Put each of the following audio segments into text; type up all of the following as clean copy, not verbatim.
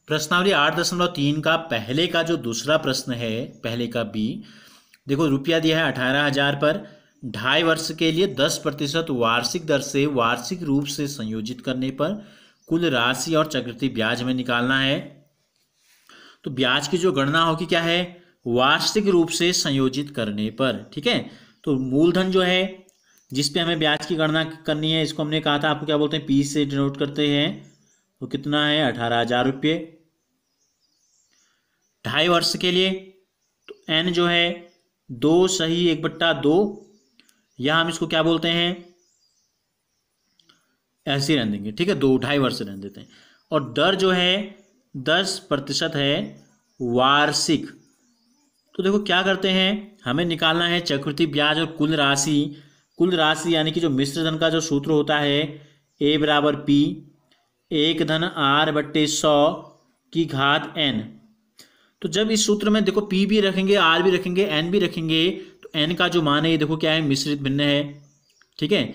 प्रश्नावली 8.3 का पहले का जो दूसरा प्रश्न है, पहले का बी, देखो रुपया दिया है 18,000 पर 2.5 वर्ष के लिए 10% वार्षिक दर से वार्षिक रूप से संयोजित करने पर कुल राशि और चक्रवृद्धि ब्याज हमें निकालना है। तो ब्याज की जो गणना होगी क्या है, वार्षिक रूप से संयोजित करने पर। ठीक है, तो मूलधन जो है जिस पे हमें ब्याज की गणना करनी है, इसको हमने कहा था आपको क्या बोलते हैं, पी से डिनोट करते हैं। तो कितना है, 18,000 रुपये 2.5 वर्ष के लिए। तो एन जो है 2 सही 1/2, या हम इसको क्या बोलते हैं, ऐसे ही रहने देंगे। ठीक है, 2.5 वर्ष रहने देते हैं। और दर जो है 10% है वार्षिक। तो देखो क्या करते हैं, हमें निकालना है चक्रवृद्धि ब्याज और कुल राशि। कुल राशि यानी कि जो मिश्र धन का जो सूत्र होता है, ए बराबर पी 1/r/100 की घात n। तो जब इस सूत्र में देखो पी भी रखेंगे, आर भी रखेंगे, एन भी रखेंगे, तो एन का जो मान है ये देखो क्या है, मिश्रित भिन्न है। ठीक है,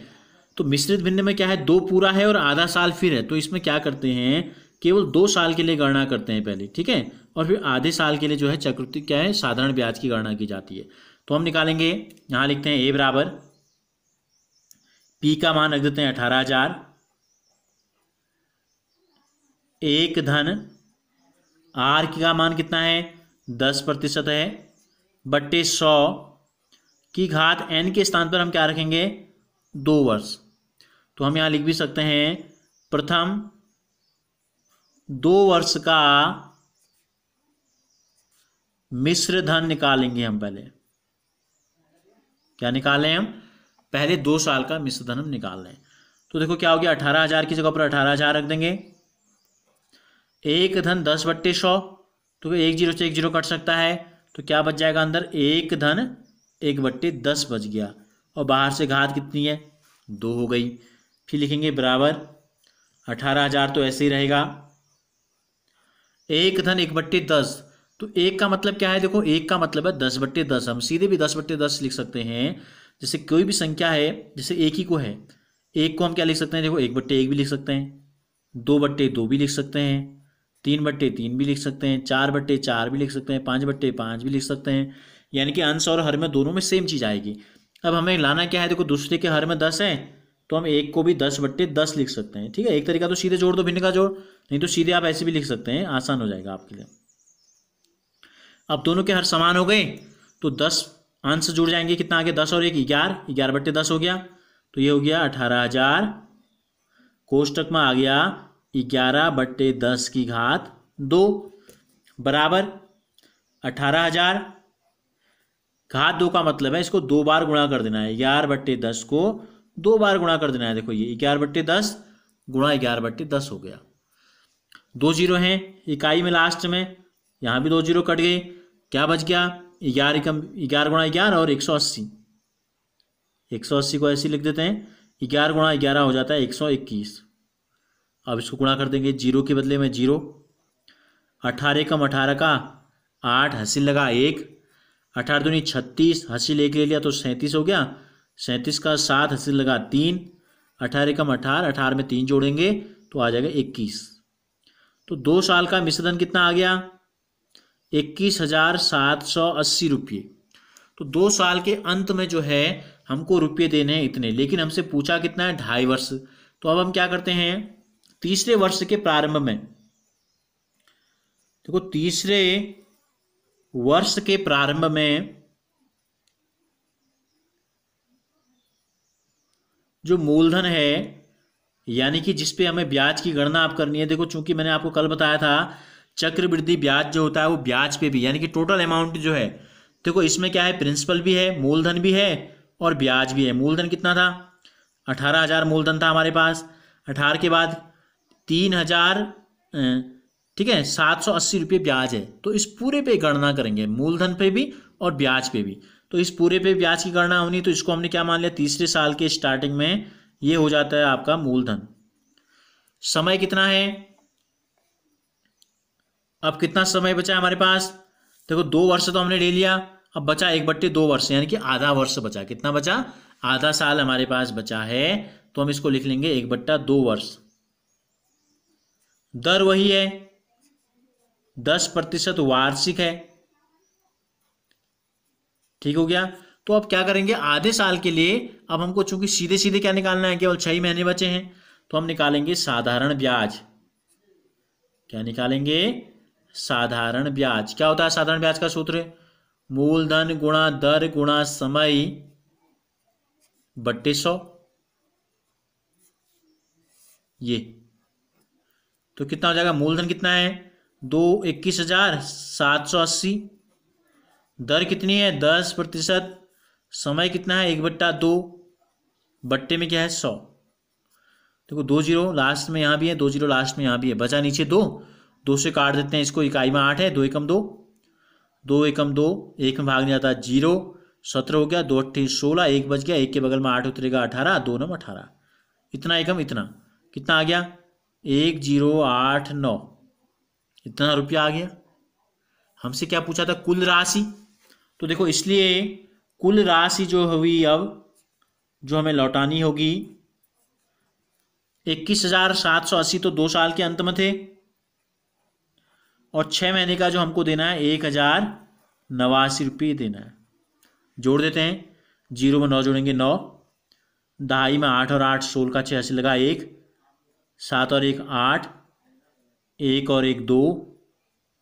तो मिश्रित भिन्न में क्या है, 2 पूरा है और आधा साल फिर है। तो इसमें क्या करते हैं, केवल 2 साल के लिए गणना करते हैं पहले। ठीक है, और फिर आधे साल के लिए जो है चक्रवृद्धि क्या है, साधारण ब्याज की गणना की जाती है। तो हम निकालेंगे, यहाँ लिखते हैं ए बराबर पी का मान रख देते हैं 18,000, 1 आर का मान कितना है, 10% है, बट्टे 100 की घात एन के स्थान पर हम क्या रखेंगे, 2 वर्ष। तो हम यहाँ लिख भी सकते हैं, प्रथम 2 वर्ष का मिश्र धन निकालेंगे हम पहले। क्या निकालें हम, पहले 2 साल का मिश्र धन हम निकाल लें। तो देखो क्या हो गया, 18,000 की जगह पर 18,000 रख देंगे। 1/10/100, तो 1 0 से 1 0 कट सकता है, तो क्या बच जाएगा अंदर, 1/1/10 बच गया। और बाहर से घात कितनी है, 2 हो गई। फिर लिखेंगे बराबर 18,000 तो ऐसे ही रहेगा, 1/1/10। तो 1 का मतलब क्या है, देखो 1 का मतलब है 10/10। हम सीधे भी 10/10 लिख सकते हैं। जैसे कोई भी संख्या है, जैसे एक ही को है, 1 को हम क्या लिख सकते हैं, देखो 1/1 भी लिख सकते हैं, 2/2 भी लिख सकते हैं, 3/3 भी लिख सकते हैं, 4/4 भी लिख सकते हैं, 5/5 भी लिख सकते हैं। यानी कि अंश और हर में दोनों में सेम चीज़ आएगी। अब हमें लाना क्या है, देखो दूसरे के हर में 10 है, तो हम 1 को भी 10/10 लिख सकते हैं। ठीक है, एक तरीका तो सीधे जोड़ दो भिन्न का जोड़, नहीं तो सीधे आप ऐसे भी लिख सकते हैं, आसान हो जाएगा आपके लिए। अब दोनों के हर समान हो गए, तो 10 अंश जुड़ जाएंगे, कितना आ गया, 10 और 1 11, 11/10 हो गया। तो ये हो गया 18,000, कोष्टक में आ गया 11/10 की घात 2 बराबर 18,000 घात 2 का मतलब है इसको 2 बार गुणा कर देना है। 11/10 को 2 बार गुणा कर देना है। देखो ये 11/10 गुणा 11/10 हो गया। 2 0 हैं इकाई में लास्ट में, यहाँ भी 2 0 कट गए, क्या बच गया, 11 गुणा 11 और 180। 180 को ऐसे लिख देते हैं, 11 गुणा 11 हो जाता है 121। अब इसको गुणा कर देंगे, 0 के बदले में 0, 18 कम 18 का 8, हासिल लगा 1, 18 दूनी 36, हासिल 1 ले लिया तो 37 हो गया, 37 का 7, हासिल लगा 3, 18 कम 18, 18 में 3 जोड़ेंगे तो आ जाएगा 21। तो 2 साल का मिश्र धन कितना आ गया, 21,780 रुपये। तो 2 साल के अंत में जो है हमको रुपये देने हैं इतने, लेकिन हमसे पूछा कितना है, 2.5 वर्ष। तो अब हम क्या करते हैं, तीसरे वर्ष के प्रारंभ में, देखो तीसरे वर्ष के प्रारंभ में जो मूलधन है, यानी कि जिस पे हमें ब्याज की गणना आप करनी है, देखो चूंकि मैंने आपको कल बताया था चक्रवृद्धि ब्याज जो होता है वो ब्याज पे भी, यानी कि टोटल अमाउंट जो है, देखो इसमें क्या है, प्रिंसिपल भी है, मूलधन भी है और ब्याज भी है। मूलधन कितना था, 18,000 मूलधन था हमारे पास, 18 के बाद 3,000, ठीक है, 780 रुपये ब्याज है। तो इस पूरे पे गणना करेंगे, मूलधन पे भी और ब्याज पे भी। तो इस पूरे पे ब्याज की गणना होनी, तो इसको हमने क्या मान लिया, तीसरे साल के स्टार्टिंग में ये हो जाता है आपका मूलधन। समय कितना है, अब कितना समय बचा है हमारे पास, देखो 2 वर्ष तो हमने ले लिया, अब बचा 1/2 वर्ष, यानी कि आधा वर्ष बचा। कितना बचा, आधा साल हमारे पास बचा है, तो हम इसको लिख लेंगे 1/2 वर्ष। दर वही है, 10% वार्षिक है। ठीक हो गया। तो अब क्या करेंगे, आधे साल के लिए अब हमको चूंकि सीधे सीधे क्या निकालना है, केवल 6 महीने बचे हैं, तो हम निकालेंगे साधारण ब्याज। क्या निकालेंगे, साधारण ब्याज। क्या होता है साधारण ब्याज का सूत्र, मूलधन गुणा दर गुणा समय बट्टे 100। ये तो कितना हो जाएगा, मूलधन कितना है 21,780, दर कितनी है 10%, समय कितना है 1/2, बट्टे में क्या है 100। देखो 2 जीरो लास्ट में यहाँ भी है, 2 जीरो लास्ट में यहाँ भी है, बचा नीचे 2 से काट देते हैं इसको, इकाई में 8 है, 2 एकम 2, 2 एकम 2, एक में भाग नहीं आता 0, 17 हो गया, 2 अट्ठे 16, एक बच गया, एक के बगल में 8 उतरेगा 18, 2 9 18, इतना एकम इतना कितना आ गया 1089, इतना रुपया आ गया। हमसे क्या पूछा था, कुल राशि। तो देखो इसलिए कुल राशि जो हुई अब जो हमें लौटानी होगी 21,780 तो 2 साल के अंत में थे, और 6 महीने का जो हमको देना है 1,089 रुपये देना है। जोड़ देते हैं, 0 में 9 जोड़ेंगे 9, दहाई में 8 और 8 16 का 86 लगा 1, 7 और 1 8, 1 और 1 2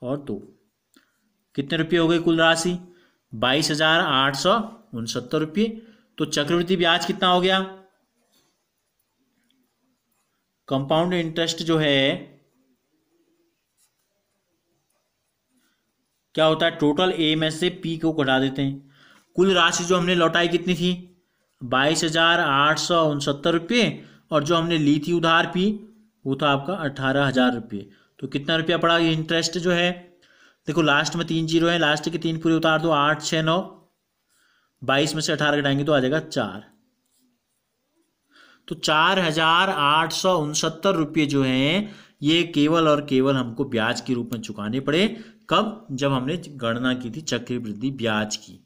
और 2, कितने रुपये हो गए कुल राशि 22,869 रुपये। तो चक्रवृद्धि ब्याज कितना हो गया, कंपाउंड इंटरेस्ट जो है क्या होता है, टोटल ए में से पी को घटा देते हैं। कुल राशि जो हमने लौटाई कितनी थी 22,869 रुपये, और जो हमने ली थी उधार पी वो था आपका 18,000 रुपये। तो कितना रुपया पड़ा ये इंटरेस्ट जो है, देखो लास्ट में 3 जीरो है, लास्ट के 3 पूरे उतार दो, 8 6 9, 22 में से 18 घटाएंगे तो आ जाएगा 4। तो 4,869 रुपये जो हैं ये केवल और केवल हमको ब्याज के रूप में चुकाने पड़े। कब, जब हमने गणना की थी चक्रवृद्धि ब्याज की।